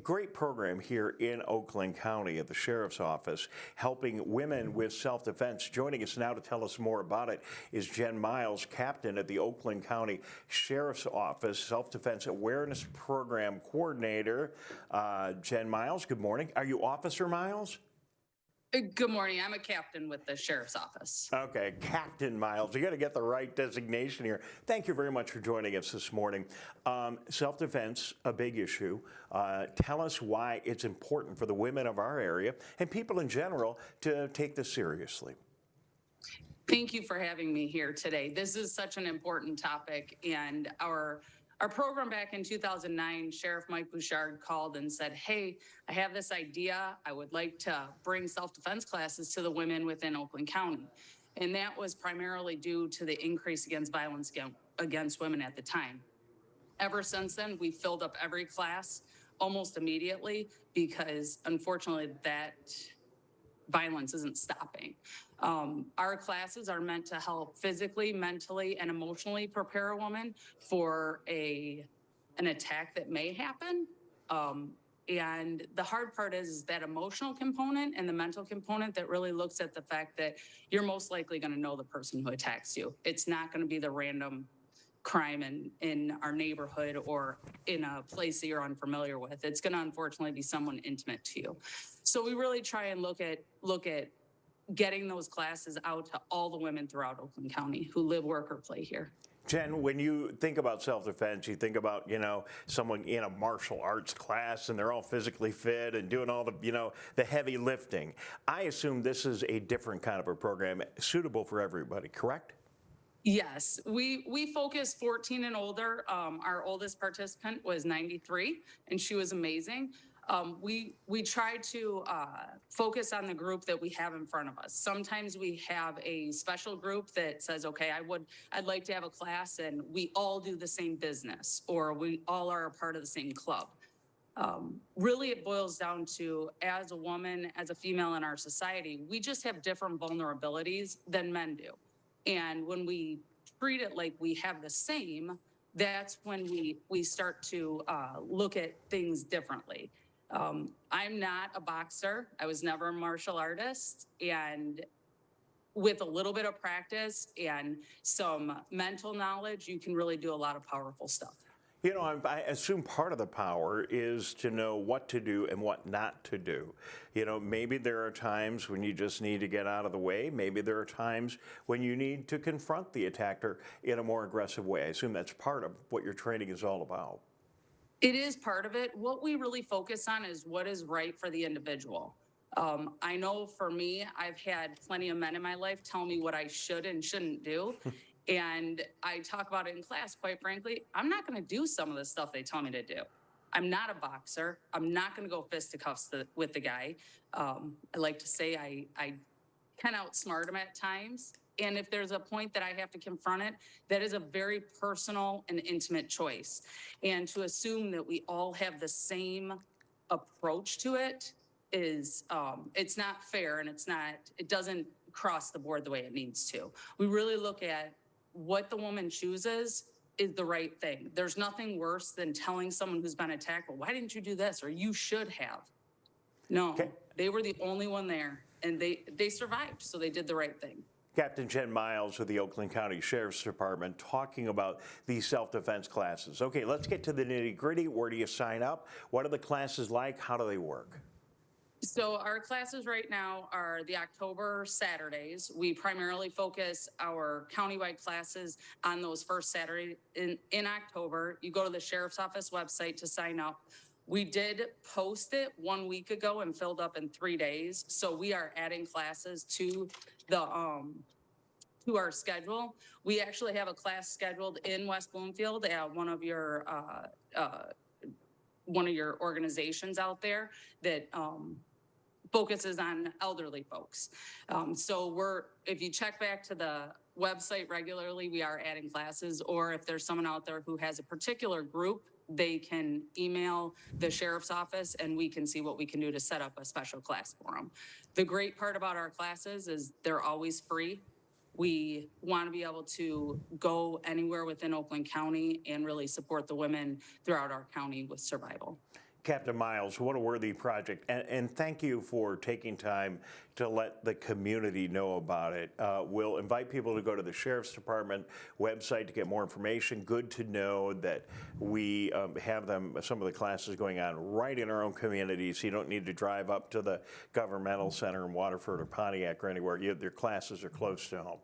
Great program here in Oakland County at the Sheriff's Office, helping women with self-defense. Joining us now to tell us more about it is Jen Miles, captain at the Oakland County Sheriff's Office, Self-Defense Awareness Program Coordinator. Jen Miles, good morning. Are you Officer Miles? Good morning. I'm a captain with the Sheriff's Office. Okay, Captain Miles. You got to get the right designation here. Thank you very much for joining us this morning. Self-defense, a big issue. Tell us why it's important for the women of our area and people in general to take this seriously. Thank you for having me here today. This is such an important topic, and our program back in 2009, Sheriff Mike Bouchard called and said, hey, I have this idea. I would like to bring self-defense classes to the women within Oakland County. And that was primarily due to the increase against violence against women at the time. Ever since then, we filled up every class almost immediately because unfortunately that violence isn't stopping. Our classes are meant to help physically, mentally, and emotionally prepare a woman for an attack that may happen. And the hard part is that emotional component and the mental component that really looks at the fact that you're most likely going to know the person who attacks you. It's not going to be the random crime in our neighborhood or in a place that you're unfamiliar with. It's going to unfortunately be someone intimate to you. So we really try and look at getting those classes out to all the women throughout Oakland County who live, work, or play here. Jen, when you think about self-defense, you think about, someone in a martial arts class and they're all physically fit and doing all the, the heavy lifting. I assume this is a different kind of a program suitable for everybody, correct? Yes, we focus 14 and older. Our oldest participant was 93, and she was amazing. We try to focus on the group that we have in front of us. Sometimes we have a special group that says, okay, I'd like to have a class and we all do the same business, or we all are a part of the same club. Really, it boils down to, as a woman, as a female in our society, we just have different vulnerabilities than men do. And when we treat it like we have the same, that's when we start to look at things differently. I'm not a boxer. I was never a martial artist. And with a little bit of practice and some mental knowledge, you can really do a lot of powerful stuff. I assume part of the power is to know what to do and what not to do. Maybe there are times when you just need to get out of the way. Maybe there are times when you need to confront the attacker in a more aggressive way. I assume that's part of what your training is all about. It is part of it. What we really focus on is what is right for the individual. I know for me, I've had plenty of men in my life tell me what I should and shouldn't do. And I talk about it in class, quite frankly. I'm not going to do some of the stuff they tell me to do. I'm not a boxer. I'm not going to go fisticuffs with the guy. I like to say I can outsmart him at times. And if there's a point that I have to confront it, that is a very personal and intimate choice. And to assume that we all have the same approach to it is, it's not fair, and it doesn't cross the board the way it needs to. We really look at what the woman chooses is the right thing. There's nothing worse than telling someone who's been attacked, well, why didn't you do this? Or you should have. No, okay. They were the only one there, and they survived, so they did the right thing. Captain Jen Miles of the Oakland County Sheriff's Department talking about these self-defense classes. Okay, let's get to the nitty-gritty. Where do you sign up? What are the classes like? How do they work? So our classes right now are the October Saturdays. We primarily focus our countywide classes on those first Saturday in October. You go to the Sheriff's Office website to sign up. We did post it 1 week ago and filled up in 3 days. So we are adding classes to our schedule. We actually have a class scheduled in West Bloomfield at one of your organizations out there that focuses on elderly folks. So if you check back to the website regularly, we are adding classes, or if there's someone out there who has a particular group, they can email the Sheriff's Office and we can see what we can do to set up a special class for them. The great part about our classes is they're always free. We want to be able to go anywhere within Oakland County and really support the women throughout our county with survival. Captain Miles, what a worthy project. And thank you for taking time to let the community know about it. We'll invite people to go to the Sheriff's Department website to get more information. Good to know that we have some of the classes going on right in our own community, so you don't need to drive up to the governmental center in Waterford or Pontiac or anywhere. Their classes are close to home.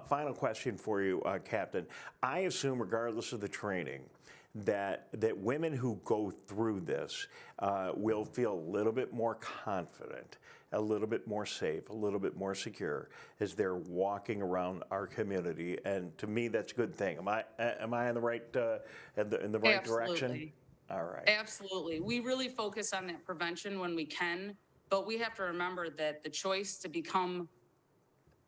Final question for you, Captain. I assume, regardless of the training, that women who go through this will feel a little bit more confident, a little bit more safe, a little bit more secure as they're walking around our community. And to me, that's a good thing. Am I in the right in the right direction? Absolutely. All right. Absolutely. We really focus on that prevention when we can, but we have to remember that the choice to become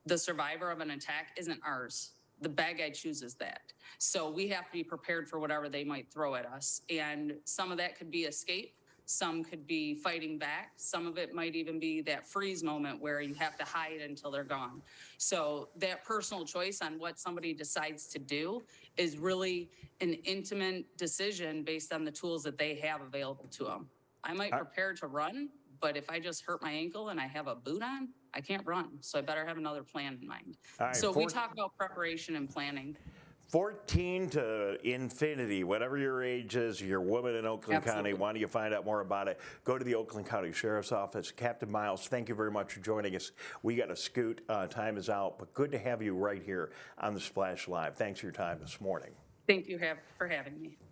the survivor of an attack isn't ours. The bad guy chooses that. So we have to be prepared for whatever they might throw at us. And some of that could be escape. Some could be fighting back. Some of it might even be that freeze moment where you have to hide until they're gone. So that personal choice on what somebody decides to do is really an intimate decision based on the tools that they have available to them. I might prepare to run, but if I just hurt my ankle and I have a boot on, I can't run. So I better have another plan in mind. All right, So we talk about preparation and planning. 14 to infinity, whatever your age is, you're a woman in Oakland County, why don't you find out more about it? Go to the Oakland County Sheriff's Office. Captain Miles, thank you very much for joining us. We got to scoot, time is out, but good to have you right here on the Splash Live. Thanks for your time this morning. Thank you for having me.